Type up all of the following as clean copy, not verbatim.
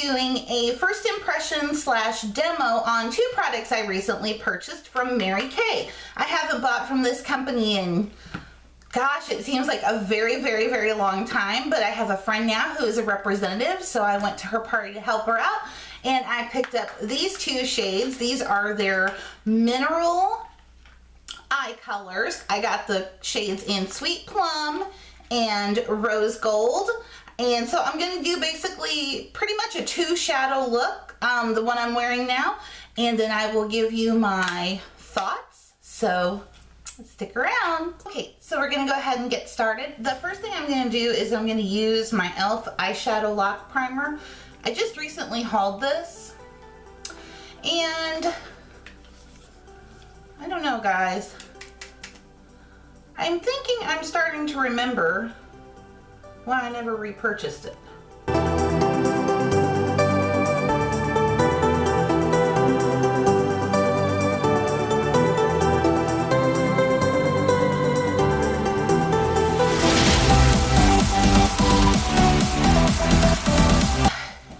doing a first impression slash demo on two products I recently purchased from Mary Kay. I haven't bought from this company in, gosh, it seems like a very, very, very long time, but I have a friend now who is a representative, so I went to her party to help her out, and I picked up these two shades. These are their mineral eye colors. I got the shades in Sweet Plum and Rose Gold. And so I'm going to do basically pretty much a two shadow look, the one I'm wearing now, and then I will give you my thoughts. So stick around. Okay, so we're going to go ahead and get started. The first thing I'm going to do is I'm going to use my e.l.f. eyeshadow lock primer. I just recently hauled this, and I don't know, guys. I'm thinking I'm starting to remember why I never repurchased it.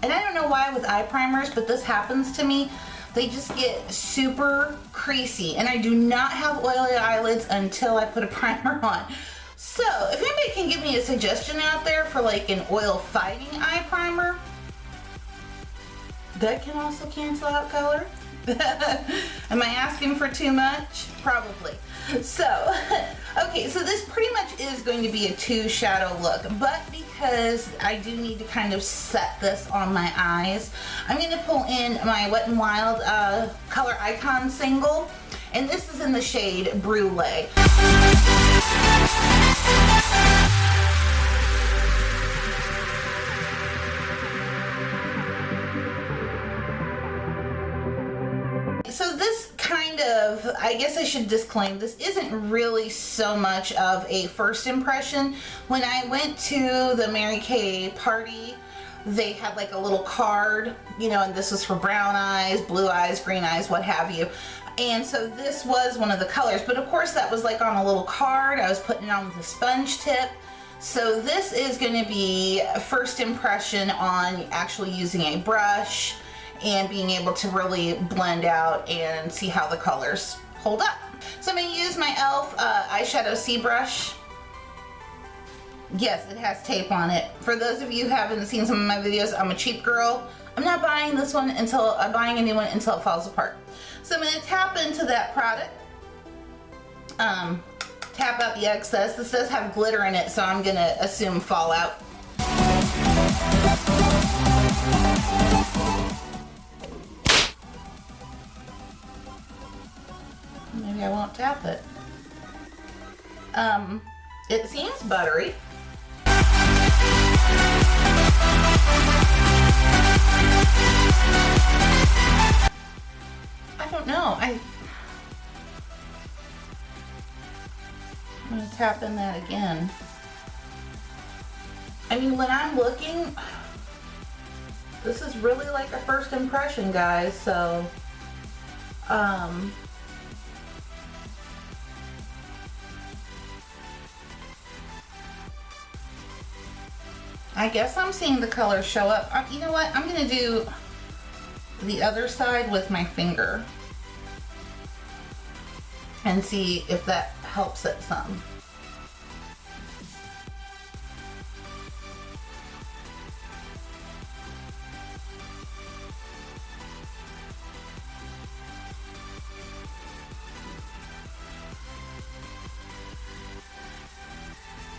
And I don't know why with eye primers, but this happens to me. They just get super creasy, and I do not have oily eyelids until I put a primer on. So, if anybody can give me a suggestion out there for like an oil fighting eye primer that can also cancel out color. Am I asking for too much? Probably. So, okay, so this pretty much is going to be a two shadow look, but because I do need to kind of set this on my eyes, I'm going to pull in my Wet n Wild Color Icon single, and this is in the shade Brulee. So this kind of, I guess I should disclaim, this isn't really so much of a first impression. When I went to the Mary Kay party, they had like a little card, you know, and this was for brown eyes, blue eyes, green eyes, what have you. And so this was one of the colors, but of course that was like on a little card. I was putting it on with a sponge tip. So this is going to be a first impression on actually using a brush and being able to really blend out and see how the colors hold up. So I'm going to use my e.l.f. eyeshadow C brush. Yes, it has tape on it. For those of you who haven't seen some of my videos, I'm a cheap girl. I'm not buying this one until I'm buying a new one until it falls apart. So I'm going to tap into that product. Tap out the excess. This does have glitter in it, so I'm going to assume fallout. Maybe I won't tap it. It seems buttery. I don't know. I'm gonna tap in that again. I mean, when I'm looking, this is really like a first impression, guys, so I guess I'm seeing the color show up. You know what? I'm going to do the other side with my finger and see if that helps it some.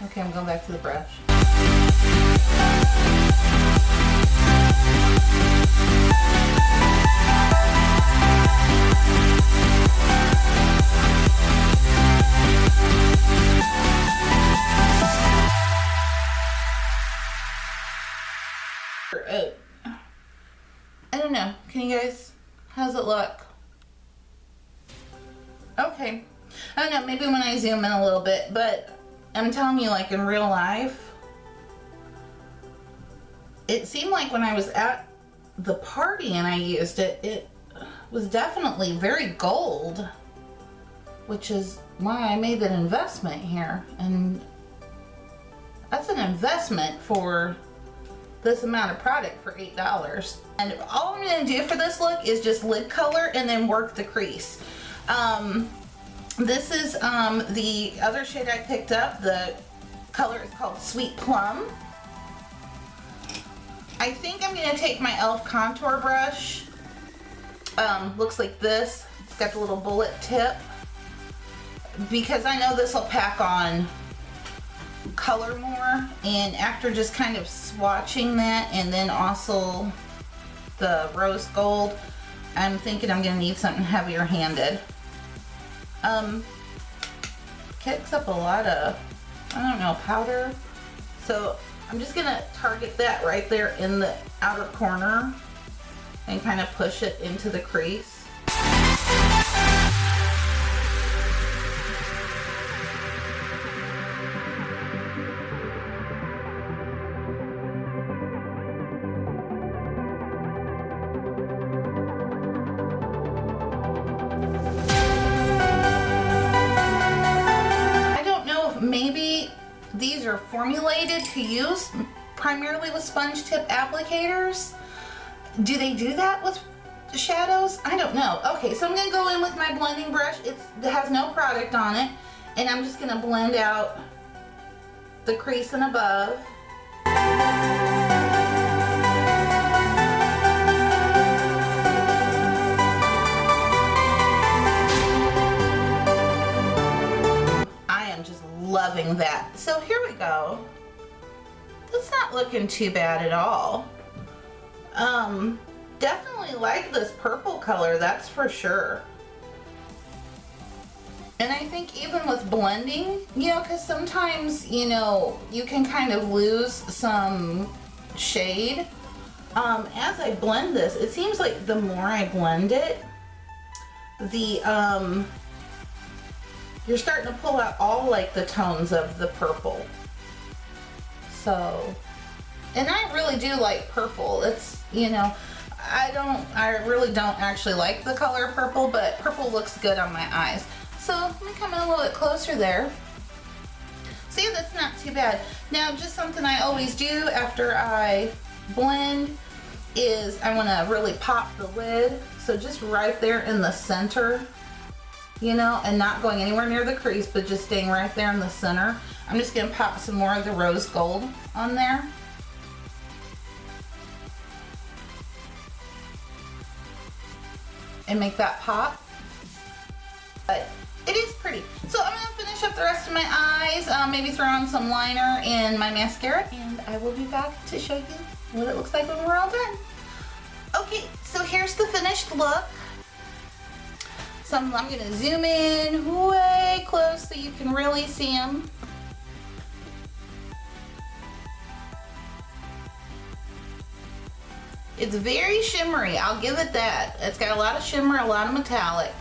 Okay, I'm going back to the brush. I don't know. Can you guys, how's it look? Okay. I don't know, maybe when I zoom in a little bit, but I'm telling you, like in real life, it seemed like when I was at the party and I used it, it was definitely very gold, which is why I made that investment here. And that's an investment for this amount of product for $8. And all I'm gonna do for this look is just lid color and then work the crease. This is the other shade I picked up. The color is called Sweet Plum. I think I'm gonna take my e.l.f. contour brush. Looks like this. It's got the little bullet tip. Because I know this will pack on color more, and after just kind of swatching that and then also the rose gold, I'm thinking I'm gonna need something heavier handed. Kicks up a lot of, I don't know, powder, so I'm just gonna target that right there in the outer corner and kind of push it into the crease. Maybe these are formulated to use primarily with sponge tip applicators. Do they do that with shadows? I don't know. Okay, so I'm gonna go in with my blending brush. It has no product on it, and I'm just gonna blend out the crease and above. Loving that. So here we go. That's not looking too bad at all. Definitely like this purple color, that's for sure. And I think even with blending, you know, because sometimes, you know, you can kind of lose some shade. As I blend this, it seems like the more I blend it, the you're starting to pull out all like the tones of the purple. So, and I really do like purple. It's, you know, I really don't actually like the color purple, but purple looks good on my eyes. So let me come in a little bit closer there. See, that's not too bad. Now, just something I always do after I blend is I want to really pop the lid. So just right there in the center, you know, and not going anywhere near the crease, but just staying right there in the center. I'm just gonna pop some more of the rose gold on there. And make that pop. But it is pretty. So I'm gonna finish up the rest of my eyes, maybe throw on some liner and my mascara, and I will be back to show you what it looks like when we're all done. Okay, so here's the finished look. So I'm gonna zoom in way close so you can really see them. It's very shimmery, I'll give it that. It's got a lot of shimmer, a lot of metallic.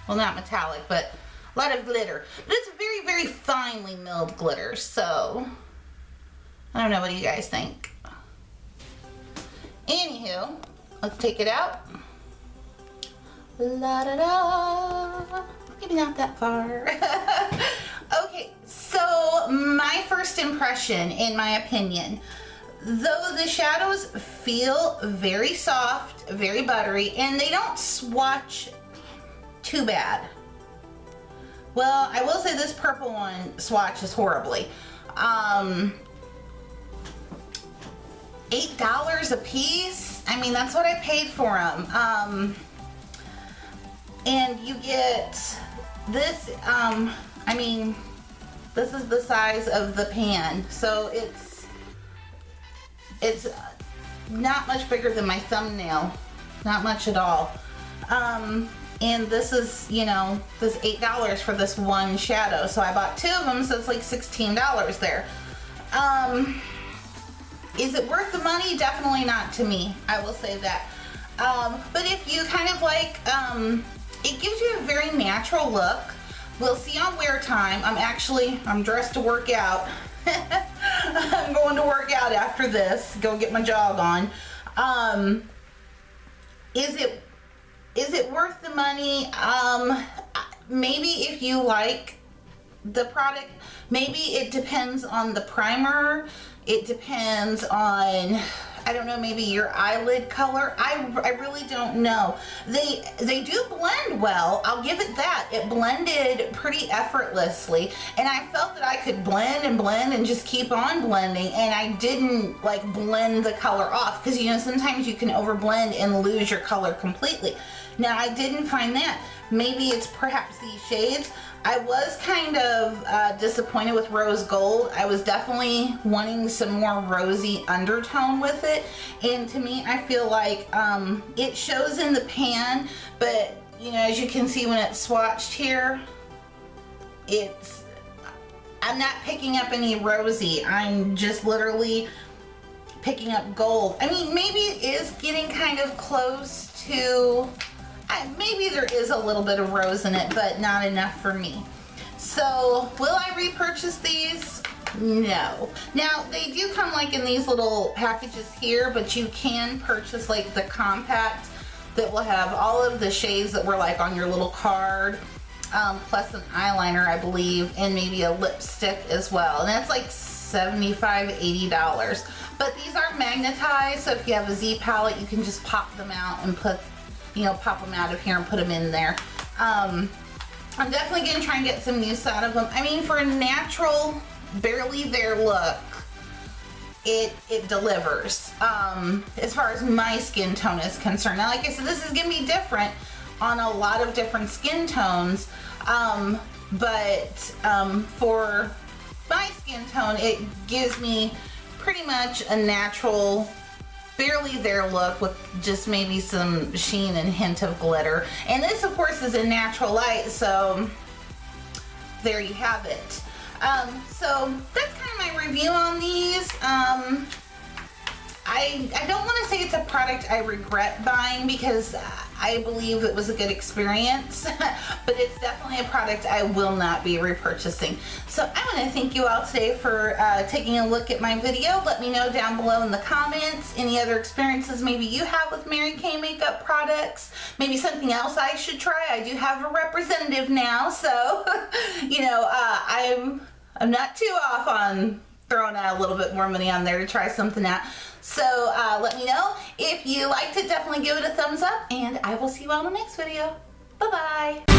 Well, not metallic, but a lot of glitter. But it's very, very finely milled glitter, so I don't know, what do you guys think? Anywho, let's take it out. La da da, maybe not that far. Okay, so my first impression, in my opinion, though the shadows feel very soft, very buttery, and they don't swatch too bad. Well, I will say this purple one swatches horribly. $8 a piece. I mean, that's what I paid for them. And you get this, I mean, this is the size of the pan, so it's not much bigger than my thumbnail, not much at all. And this is, you know, this $8 for this one shadow, so I bought two of them, so it's like $16 there. Is it worth the money? Definitely not to me, I will say that. But if you kind of like, it gives you a very natural look. We'll see on wear time. I'm dressed to work out. I'm going to work out after this, go get my jog on. Is it worth the money? Maybe if you like the product, maybe it depends on the primer. It depends on, I don't know, maybe your eyelid color. I really don't know. They do blend well. I'll give it that. It blended pretty effortlessly, and I felt that I could blend and just keep on blending, and I didn't like blend the color off, because you know sometimes you can overblend and lose your color completely. Now I didn't find that. Maybe it's perhaps these shades. I was kind of disappointed with rose gold. I was definitely wanting some more rosy undertone with it, and to me I feel like it shows in the pan, but you know, as you can see when it's swatched here, I'm not picking up any rosy. I'm just literally picking up gold. I mean, maybe it is getting kind of close to, maybe there is a little bit of rose in it, but not enough for me. So will I repurchase these? No. Now they do come like in these little packages here, but you can purchase like the compact that will have all of the shades that were like on your little card, plus an eyeliner, I believe, and maybe a lipstick as well. And that's like $75, $80. But these are magnetized, so if you have a Z palette, you can just pop them out and put, you know, pop them out of here and put them in there. I'm definitely gonna try and get some use out of them. I mean, for a natural, barely there look, it delivers as far as my skin tone is concerned. Now, like I said, this is gonna be different on a lot of different skin tones, but for my skin tone, it gives me pretty much a natural, barely there look with just maybe some sheen and hint of glitter. And this of course is a natural light, so there you have it. So that's kind of my review on these. I don't want to say it's a product I regret buying, because I believe it was a good experience, but it's definitely a product I will not be repurchasing. So I want to thank you all today for taking a look at my video. Let me know down below in the comments any other experiences maybe you have with Mary Kay makeup products, maybe something else I should try. I do have a representative now, so you know, I'm not too off on throwing out a little bit more money on there to try something out. So let me know. If you liked it, definitely give it a thumbs up, and I will see you all in the next video. Bye-bye.